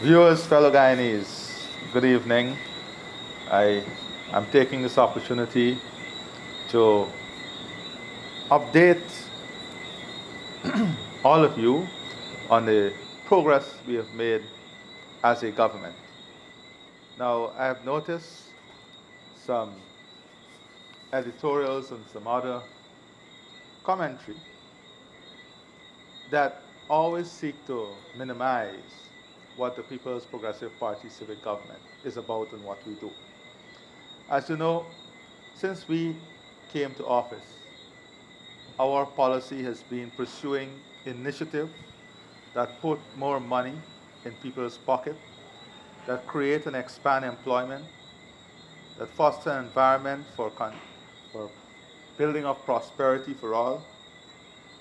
Viewers, fellow Guyanese, good evening. I am taking this opportunity to update all of you on the progress we have made as a government. Now, I have noticed some editorials and some other commentary that always seek to minimize what the People's Progressive Party civic government is about and what we do. As you know, since we came to office, our policy has been pursuing initiatives that put more money in people's pocket, that create and expand employment, that foster an environment for building of prosperity for all,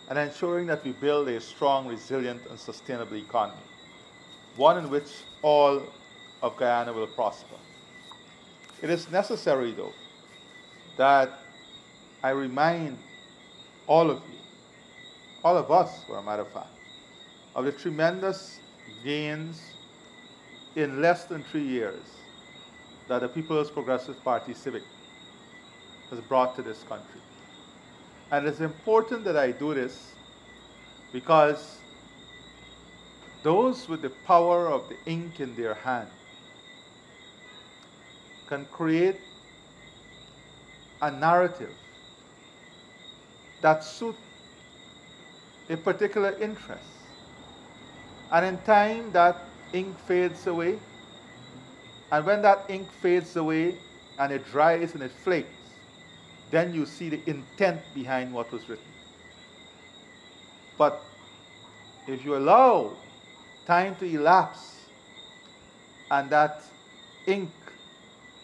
and ensuring that we build a strong, resilient, and sustainable economy, one in which all of Guyana will prosper. It is necessary, though, that I remind all of you, all of us, for a matter of fact, of the tremendous gains in less than 3 years that the People's Progressive Party Civic has brought to this country. And it's important that I do this because those with the power of the ink in their hand can create a narrative that suits a particular interest. And in time, that ink fades away. And when that ink fades away and it dries and it flakes, then you see the intent behind what was written. But if you allow time to elapse and that ink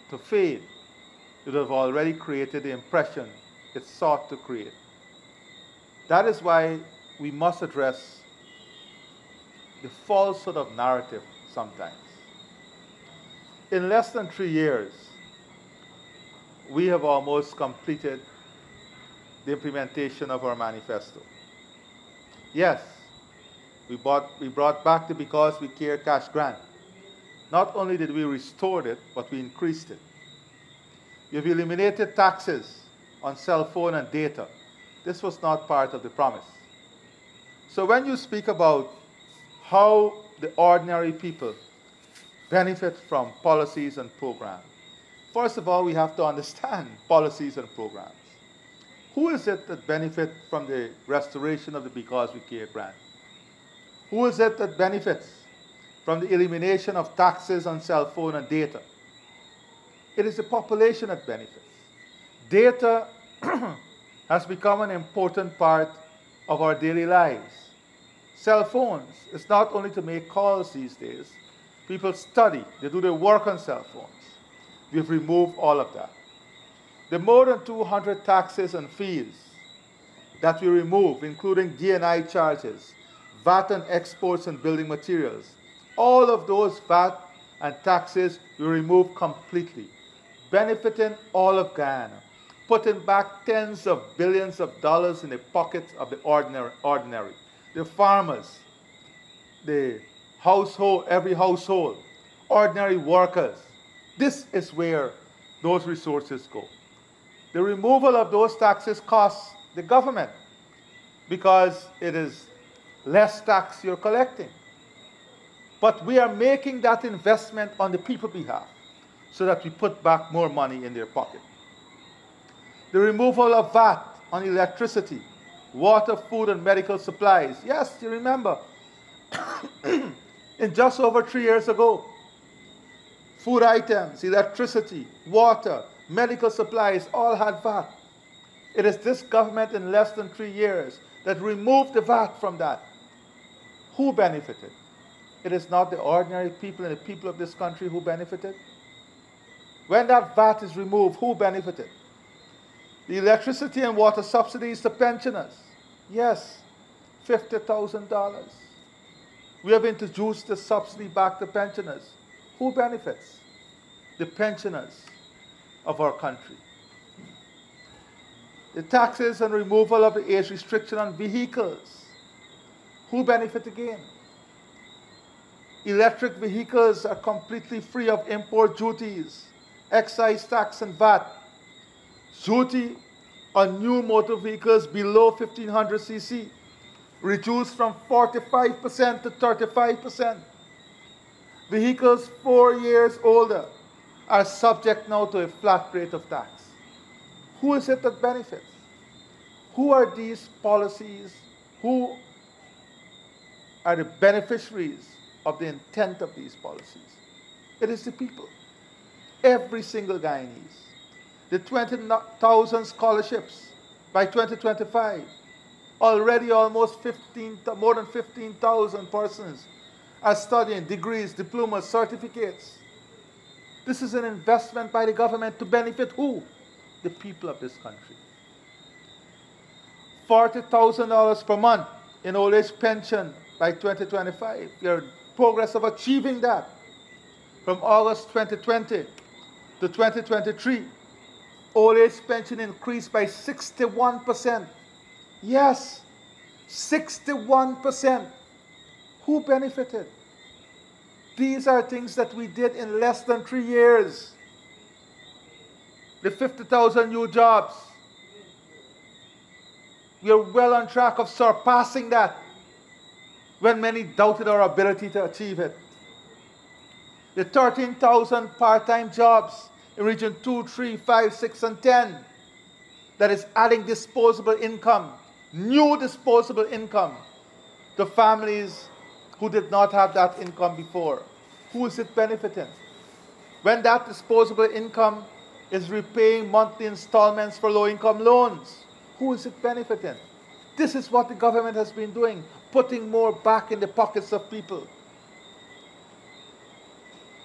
to fade, it would have already created the impression it sought to create. That is why we must address the falsehood of narrative sometimes. In less than 3 years, we have almost completed the implementation of our manifesto. Yes, we brought back the Because We Care cash grant. Not only did we restore it, but we increased it. We've eliminated taxes on cell phone and data. This was not part of the promise. So when you speak about how the ordinary people benefit from policies and programs, first of all, we have to understand policies and programs. Who is it that benefits from the restoration of the Because We Care grant? Who is it that benefits from the elimination of taxes on cell phone and data? It is the population that benefits. Data has become an important part of our daily lives. Cell phones is not only to make calls these days. People study, they do their work on cell phones. We've removed all of that. The more than 200 taxes and fees that we remove, including D&I charges, VAT on exports and building materials, all of those VAT and taxes we remove completely, benefiting all of Guyana, putting back tens of billions of dollars in the pockets of the ordinary, the farmers, the household, every household, ordinary workers. This is where those resources go. The removal of those taxes costs the government because it is less tax you're collecting. But we are making that investment on the people's behalf so that we put back more money in their pocket. The removal of VAT on electricity, water, food, and medical supplies. Yes, you remember, in just over 3 years ago, food items, electricity, water, medical supplies all had VAT. It is this government in less than 3 years that removed the VAT from that. Who benefited? It is not the ordinary people and the people of this country who benefited. When that VAT is removed, who benefited? The electricity and water subsidies to pensioners. Yes, $50,000. We have introduced the subsidy back to pensioners. Who benefits? The pensioners of our country. The taxes and removal of the age restriction on vehicles. Who benefit again? Electric vehicles are completely free of import duties, excise tax and VAT. Duty on new motor vehicles below 1500 cc reduced from 45% to 35%. Vehicles 4 years older are subject now to a flat rate of tax. Who is it that benefits? Who are these policies? Who are the beneficiaries of the intent of these policies? It is the people. Every single Guyanese. The 20,000 scholarships by 2025. Already almost more than 15,000 persons are studying degrees, diplomas, certificates. This is an investment by the government to benefit who? The people of this country. $40,000 per month in old age pension by 2025. We are in progress of achieving that. From August 2020 to 2023, old age pension increased by 61%. Yes, 61%. Who benefited? These are things that we did in less than 3 years. The 50,000 new jobs. We are well on track of surpassing that when many doubted our ability to achieve it. The 13,000 part-time jobs in Region 2, 3, 5, 6, and 10 that is adding disposable income, new disposable income to families who did not have that income before. Who is it benefiting? When that disposable income is repaying monthly installments for low-income loans, who is it benefiting? This is what the government has been doing, putting more back in the pockets of people.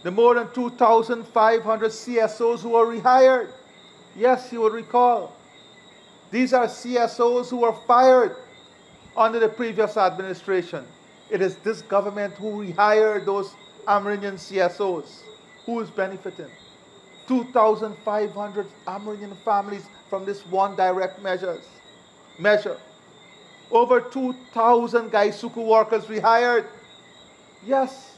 The more than 2,500 CSOs who were rehired. Yes, you will recall. These are CSOs who were fired under the previous administration. It is this government who rehired those Amerindian CSOs. Who is benefiting? 2,500 Amerindian families from this one direct measure. Over 2,000 Gaisuku workers rehired. Yes.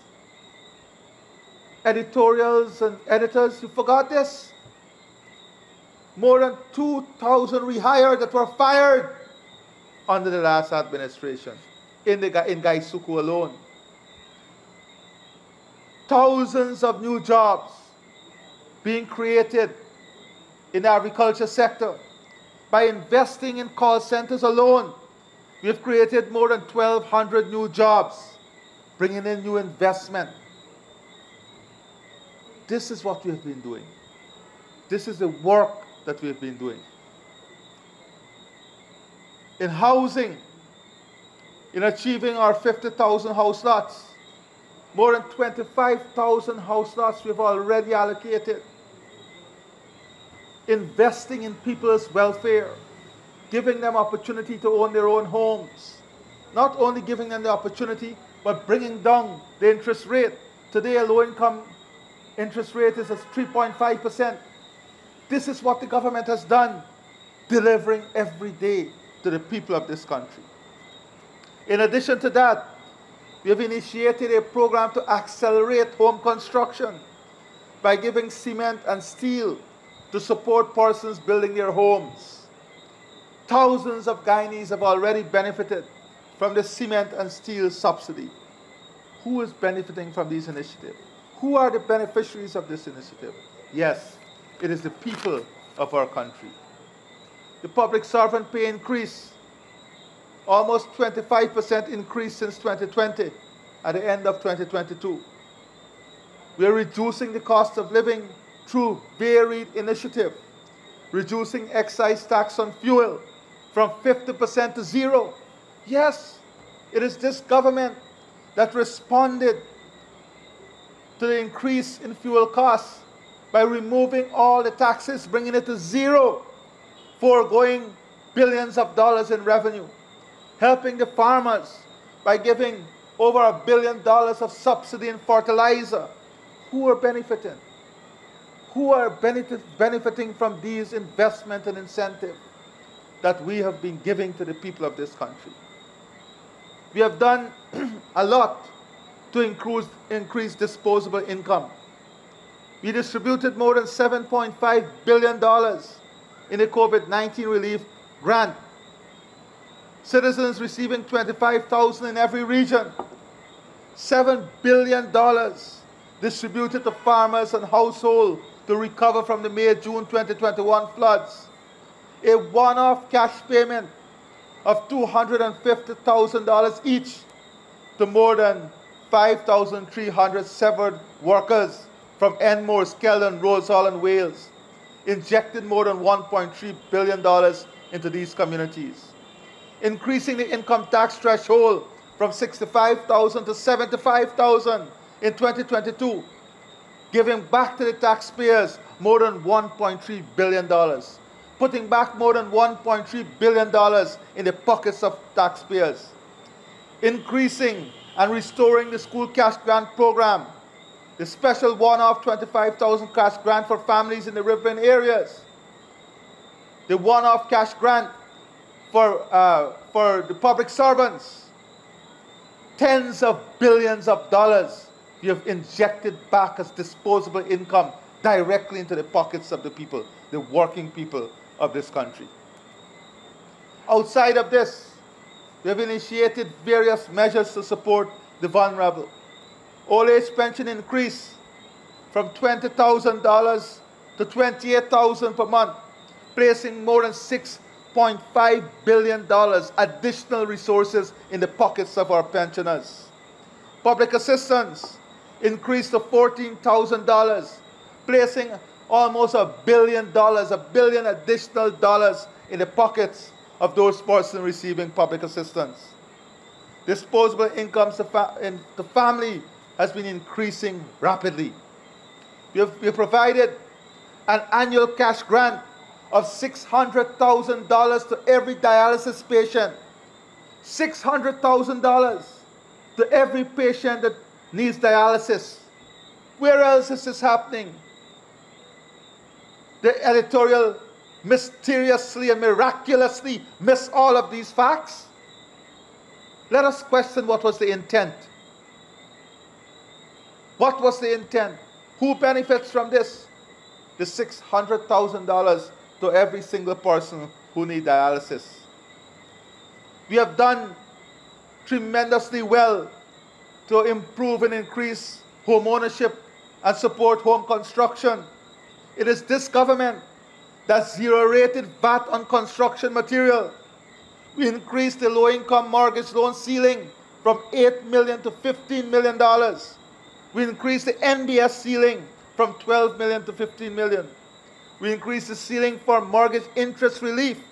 Editorials and editors, you forgot this? More than 2,000 rehired that were fired under the last administration in Gaisuku alone. Thousands of new jobs being created in the agriculture sector. By investing in call centers alone, we have created more than 1,200 new jobs, bringing in new investment. This is what we have been doing. This is the work that we have been doing. In housing, in achieving our 50,000 house lots, more than 25,000 house lots we have already allocated. Investing in people's welfare, giving them opportunity to own their own homes. Not only giving them the opportunity, but bringing down the interest rate. Today, a low-income interest rate is at 3.5%. This is what the government has done, delivering every day to the people of this country. In addition to that, we have initiated a program to accelerate home construction by giving cement and steel to support persons building their homes. Thousands of Guyanese have already benefited from the cement and steel subsidy. Who is benefiting from these initiatives? Who are the beneficiaries of this initiative? Yes, it is the people of our country. The public servant pay increase, almost 25% increase since 2020 at the end of 2022. We are reducing the cost of living through varied initiatives, reducing excise tax on fuel from 50% to zero. Yes, it is this government that responded to the increase in fuel costs by removing all the taxes, bringing it to zero, foregoing billions of dollars in revenue, helping the farmers by giving over $1 billion of subsidy in fertilizer. Who are benefiting? Who are benefiting from these investment and incentives that we have been giving to the people of this country? We have done a lot to increase disposable income. We distributed more than $7.5 billion in the COVID-19 relief grant. Citizens receiving $25,000 in every region. $7 billion distributed to farmers and households to recover from the May-June 2021 floods. A one-off cash payment of $250,000 each to more than 5,300 severed workers from Enmore, Skeldon, Rosehall, and Wales, injected more than $1.3 billion into these communities. Increasing the income tax threshold from $65,000 to $75,000 in 2022, giving back to the taxpayers more than $1.3 billion, putting back more than $1.3 billion in the pockets of taxpayers. Increasing and restoring the school cash grant program, the special one-off $25,000 cash grant for families in the riverine areas, the one-off cash grant for the public servants, tens of billions of dollars we have injected back as disposable income directly into the pockets of the people, the working people of this country. Outside of this, we have initiated various measures to support the vulnerable. Old age pension increase from $20,000 to $28,000 per month, placing more than $6.5 billion additional resources in the pockets of our pensioners. Public assistance increased to $14,000, placing almost $1 billion additional dollars in the pockets of those persons receiving public assistance. Disposable incomes in the family has been increasing rapidly. We have provided an annual cash grant of $600,000 to every dialysis patient. $600,000 to every patient that needs dialysis. Where else is this happening? The editorial mysteriously and miraculously miss all of these facts. Let us question what was the intent. What was the intent? Who benefits from this? The $600,000 to every single person who needs dialysis. We have done tremendously well to improve and increase home ownership and support home construction. It is this government that zero-rated VAT on construction material. We increased the low-income mortgage loan ceiling from $8 million to $15 million. We increased the NBS ceiling from $12 million to $15 million. We increased the ceiling for mortgage interest relief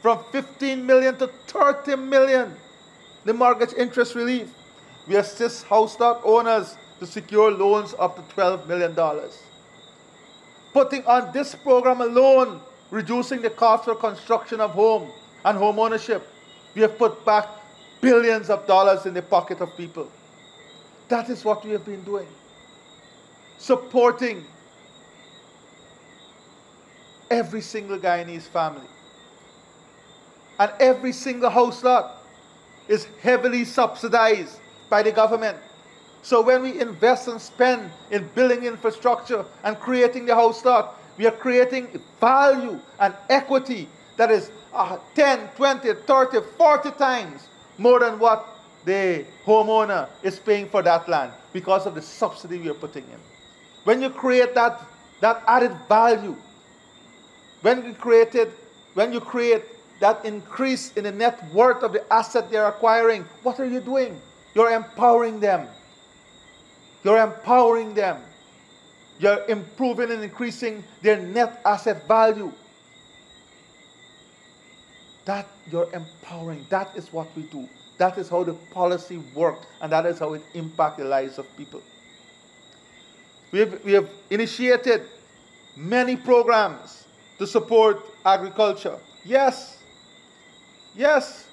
from $15 million to $30 million. The mortgage interest relief. We assist house lot owners to secure loans up to $12 million. Putting on this program alone, reducing the cost for construction of home and home ownership, we have put back billions of dollars in the pocket of people. That is what we have been doing. Supporting every single Guyanese family. And every single house lot is heavily subsidized by the government. So when we invest and spend in building infrastructure and creating the house lot, we are creating value and equity that is 10, 20, 30, 40 times more than what the homeowner is paying for that land because of the subsidy we are putting in. When you create that added value, when you create that increase in the net worth of the asset they're acquiring, what are you doing? You're empowering them. You're empowering them. You're improving and increasing their net asset value. That you're empowering. That is what we do. That is how the policy works, and that is how it impacts the lives of people. We have initiated many programs to support agriculture. Yes. Yes.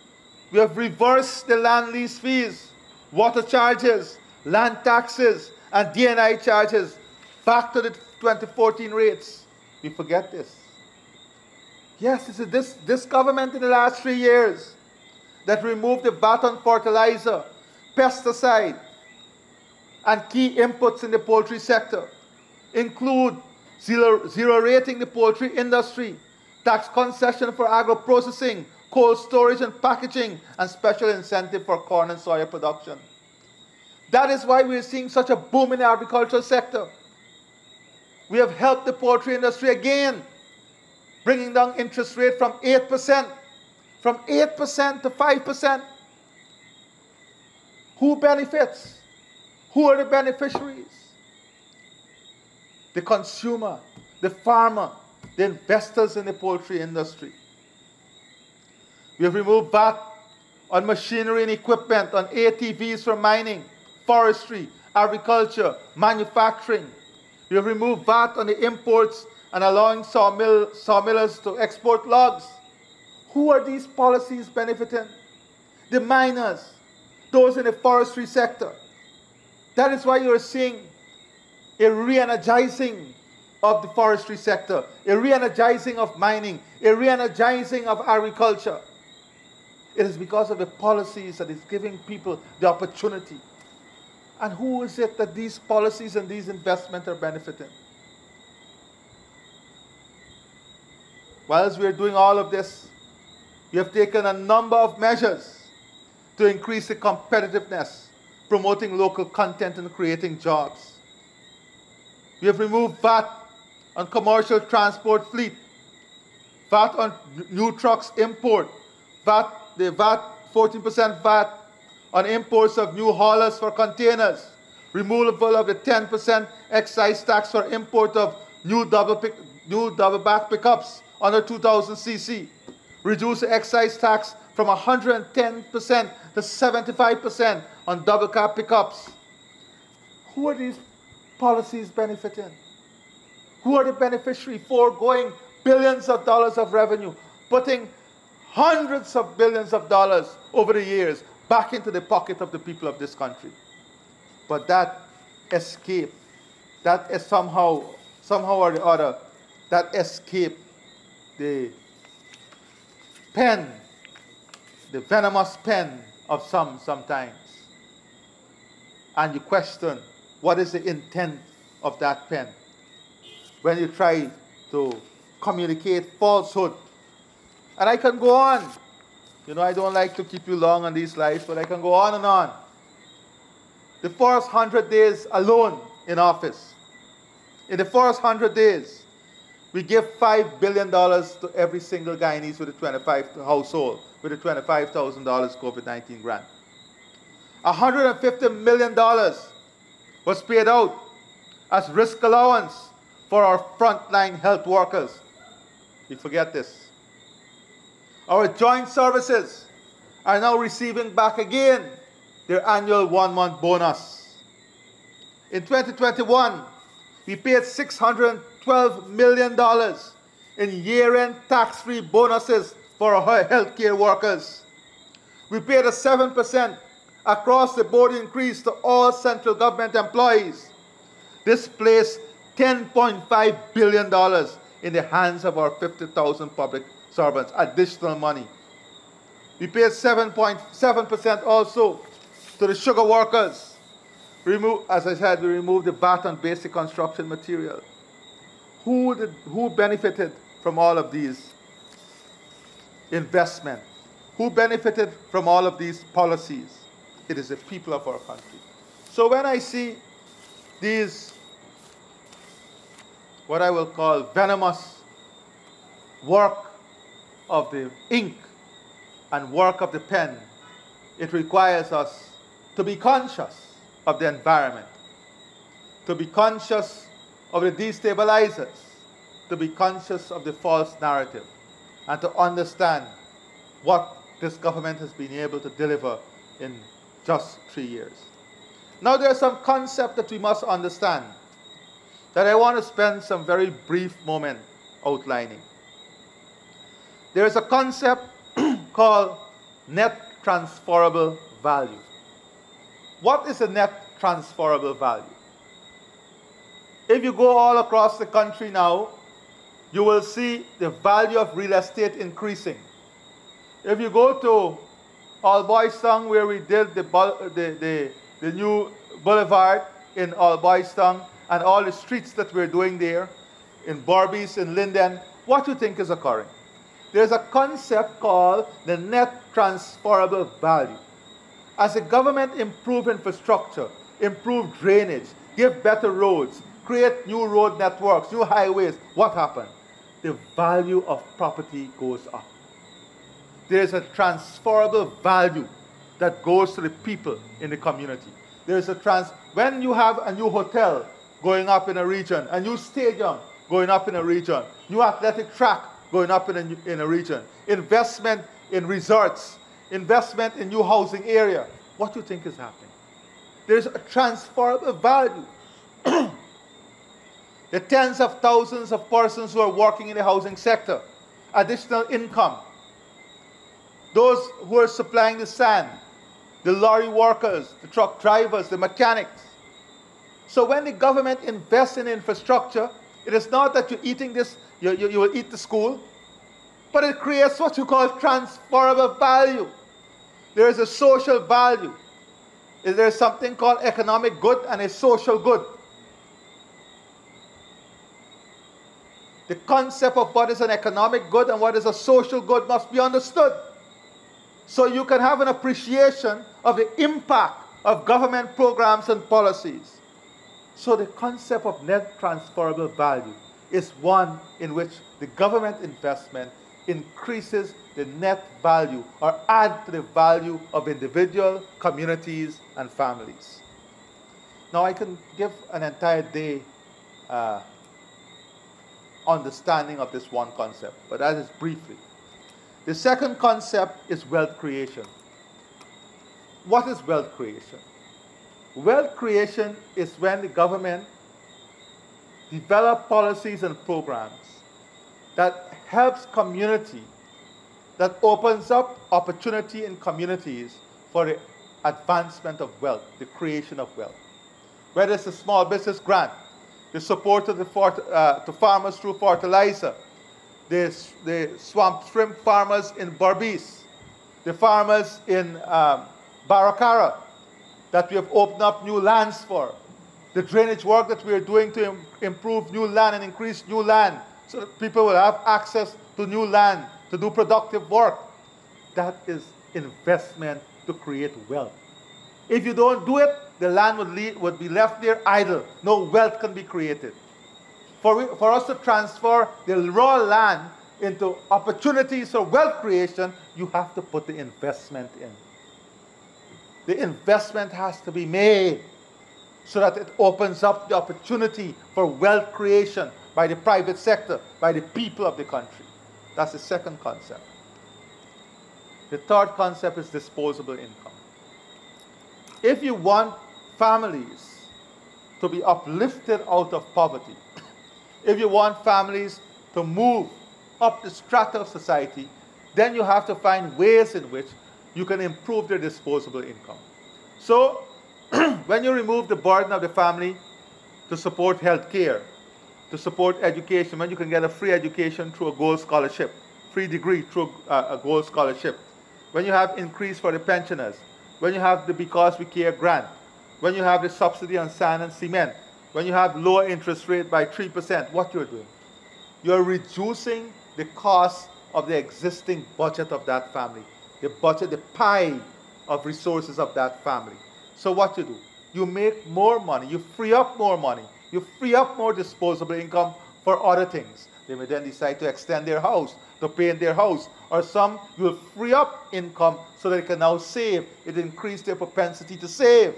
We have reversed the land lease fees, water charges, land taxes, and D&I charges back to the 2014 rates. We forget this. Yes, this government in the last 3 years that removed the VAT on fertilizer, pesticide, and key inputs in the poultry sector include zero rating the poultry industry, tax concession for agro-processing, cold storage and packaging, and special incentive for corn and soya production. That is why we are seeing such a boom in the agricultural sector. We have helped the poultry industry again, bringing down interest rate from 8% to 5%. Who benefits? Who are the beneficiaries? The consumer, the farmer, the investors in the poultry industry. We have removed VAT on machinery and equipment, on ATVs for mining, forestry, agriculture, manufacturing. We have removed VAT on the imports and allowing sawmillers to export logs. Who are these policies benefiting? The miners, those in the forestry sector. That is why you are seeing a re-energizing of the forestry sector, a re-energizing of mining, a re-energizing of agriculture. It is because of the policies that is giving people the opportunity. And who is it that these policies and these investments are benefiting? Whilst we are doing all of this, we have taken a number of measures to increase the competitiveness, promoting local content and creating jobs. We have removed VAT on commercial transport fleet, VAT on new trucks import, the VAT, 14% VAT on imports of new haulers for containers, removal of the 10% excise tax for import of new double back pickups under 2000 cc, reduce the excise tax from 110% to 75% on double cab pickups. Who are these policies benefiting? Who are the beneficiaries? Foregoing billions of dollars of revenue, putting hundreds of billions of dollars over the years back into the pocket of the people of this country. But that escape, that is somehow or the other, that escape the pen, the venomous pen of sometimes. And you question, what is the intent of that pen? When you try to communicate falsehood. And I can go on. You know, I don't like to keep you long on these slides, but I can go on and on. The first 100 days alone in office. In the first 100 days, we give $5 billion to every single Guyanese with a 25 household with a $25,000 COVID-19 grant. $150 million was paid out as risk allowance for our frontline health workers. We forget this. Our joint services are now receiving back again their annual 1-month bonus. In 2021, we paid $612 million in year-end tax-free bonuses for our healthcare workers. We paid a 7% across-the-board increase to all central government employees. This placed $10.5 billion in the hands of our 50,000 public servants, additional money. We paid 7.7% also to the sugar workers. As I said, we removed the VAT on basic construction material. Who benefited from all of these investments? Who benefited from all of these policies? It is the people of our country. So when I see these, what I will call venomous work of the ink and work of the pen, it requires us to be conscious of the environment, to be conscious of the destabilizers, to be conscious of the false narrative, and to understand what this government has been able to deliver in just 3 years. Now there are some concepts that we must understand that I want to spend some very brief moment outlining. There is a concept called net transferable value. What is a net transferable value? If you go all across the country now, you will see the value of real estate increasing. If you go to All Boys Town, where we did the new boulevard, in Alboystown and all the streets that we're doing there, in Berbice, in Linden, what do you think is occurring? There's a concept called the net transferable value. As the government improve infrastructure, improve drainage, give better roads, create new road networks, new highways, what happens? The value of property goes up. There's a transferable value that goes to the people in the community. There's when you have a new hotel going up in a region, a new stadium going up in a region, new athletic track going up in a region, investment in resorts, investment in new housing area, what do you think is happening? There's a transferable value. The tens of thousands of persons who are working in the housing sector, additional income. Those who are supplying the sand, the lorry workers, the truck drivers, the mechanics. So when the government invests in infrastructure, it is not that you're eating this, you will eat the school, but it creates what you call transferable value. There is a social value. There is something called economic good and a social good. The concept of what is an economic good and what is a social good must be understood. So you can have an appreciation of the impact of government programs and policies. So the concept of net transferable value is one in which the government investment increases the net value or add to the value of individual communities and families. Now I can give an entire day understanding of this one concept, but that is briefly. The second concept is wealth creation. What is wealth creation? Wealth creation is when the government develop policies and programs that helps community, that opens up opportunity in communities for the advancement of wealth, the creation of wealth. Whether it's a small business grant, the support of to farmers through fertilizer, the swamp shrimp farmers in Berbice, the farmers in Baracara, that we have opened up new lands for, the drainage work that we are doing to improve new land and increase new land so that people will have access to new land to do productive work. That is investment to create wealth. If you don't do it, the land would be left there idle. No wealth can be created. For us to transfer the raw land into opportunities for wealth creation, you have to put the investment in. The investment has to be made so that it opens up the opportunity for wealth creation by the private sector, by the people of the country. That's the second concept. The third concept is disposable income. If you want families to be uplifted out of poverty, if you want families to move up the strata of society, then you have to find ways in which you can improve their disposable income. So, when you remove the burden of the family to support health care, to support education, when you can get a free education through a gold scholarship, free degree through a gold scholarship, when you have increase for the pensioners, when you have the Because We Care grant, when you have the subsidy on sand and cement, when you have lower interest rate by 3%, what you're doing? You're reducing the cost of the existing budget of that family, the budget, the pie of resources of that family. So what you do? You make more money, you free up more money, you free up more disposable income for other things. They may then decide to extend their house, to paint their house, or some you will free up income so that they can now save. It increases their propensity to save.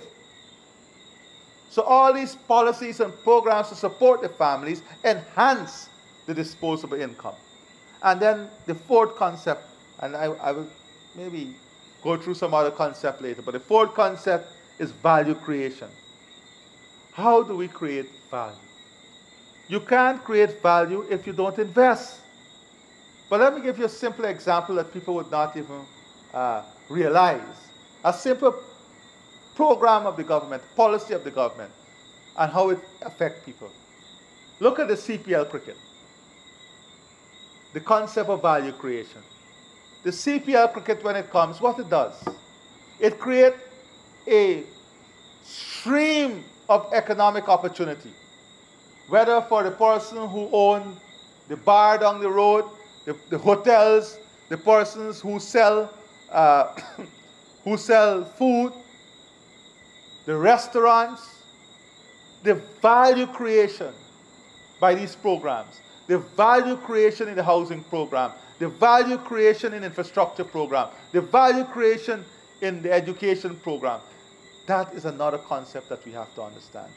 So all these policies and programs to support the families enhance the disposable income. And then the fourth concept, and I will maybe go through some other concept later, but the fourth concept is value creation. How do we create value? You can't create value if you don't invest. But let me give you a simple example that people would not even realize. A simple program of the government, policy of the government, and how it affects people. Look at the CPL cricket. The concept of value creation. The CPL cricket, when it comes, what it does? It creates a stream of economic opportunity. Whether for the person who owns the bar down the road, the hotels, the persons who sell who sell food, the restaurants, the value creation by these programs, the value creation in the housing program, the value creation in infrastructure program, the value creation in the education program. That is another concept that we have to understand.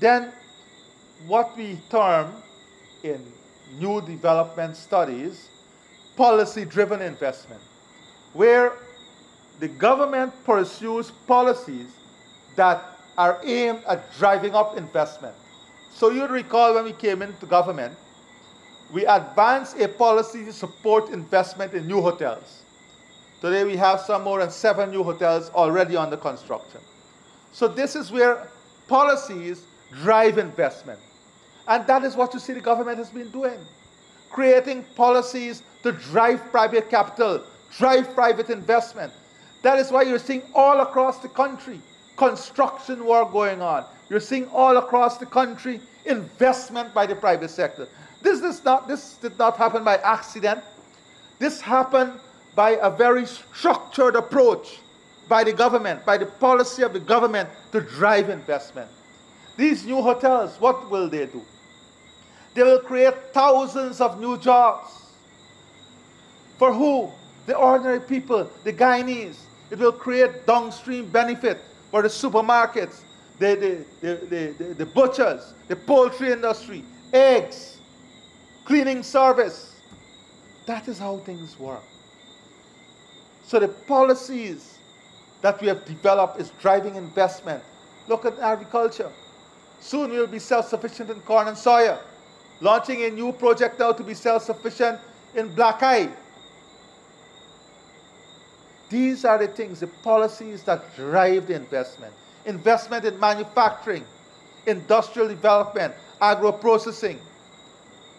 Then, what we term in new development studies, policy-driven investment, where the government pursues policies that are aimed at driving up investment. So you'd recall when we came into government, we advanced a policy to support investment in new hotels. Today we have some more than 7 new hotels already under construction. So this is where policies drive investment. And that is what you see the government has been doing. Creating policies to drive private capital, drive private investment. That is why you're seeing all across the country construction work going on. You're seeing all across the country investment by the private sector. This did not happen by accident. This happened by a very structured approach by the government, by the policy of the government to drive investment. These new hotels, what will they do? They will create thousands of new jobs. For who? The ordinary people, the Guyanese. It will create downstream benefit for the supermarkets, the butchers, the poultry industry, eggs, cleaning service. That is how things work. So the policies that we have developed is driving investment. Look at agriculture. Soon we will be self-sufficient in corn and soya. Launching a new project now to be self-sufficient in black eye. These are the things, the policies that drive the investment. Investment in manufacturing, industrial development, agro-processing,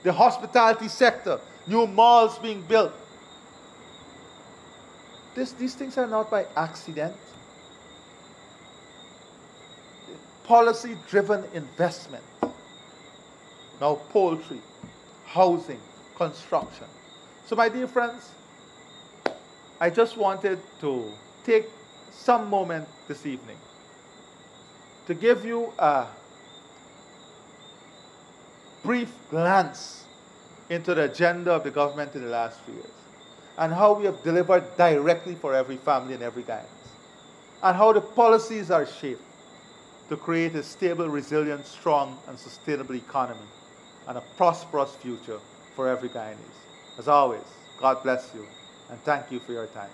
the hospitality sector, new malls being built. These things are not by accident. Policy-driven investment. Now poultry, housing, construction. So my dear friends, I just wanted to take some moment this evening to give you a brief glance into the agenda of the government in the last 3 years and how we have delivered directly for every family and every Guyanese, and how the policies are shaped to create a stable, resilient, strong, and sustainable economy and a prosperous future for every Guyanese. As always, God bless you, and thank you for your time.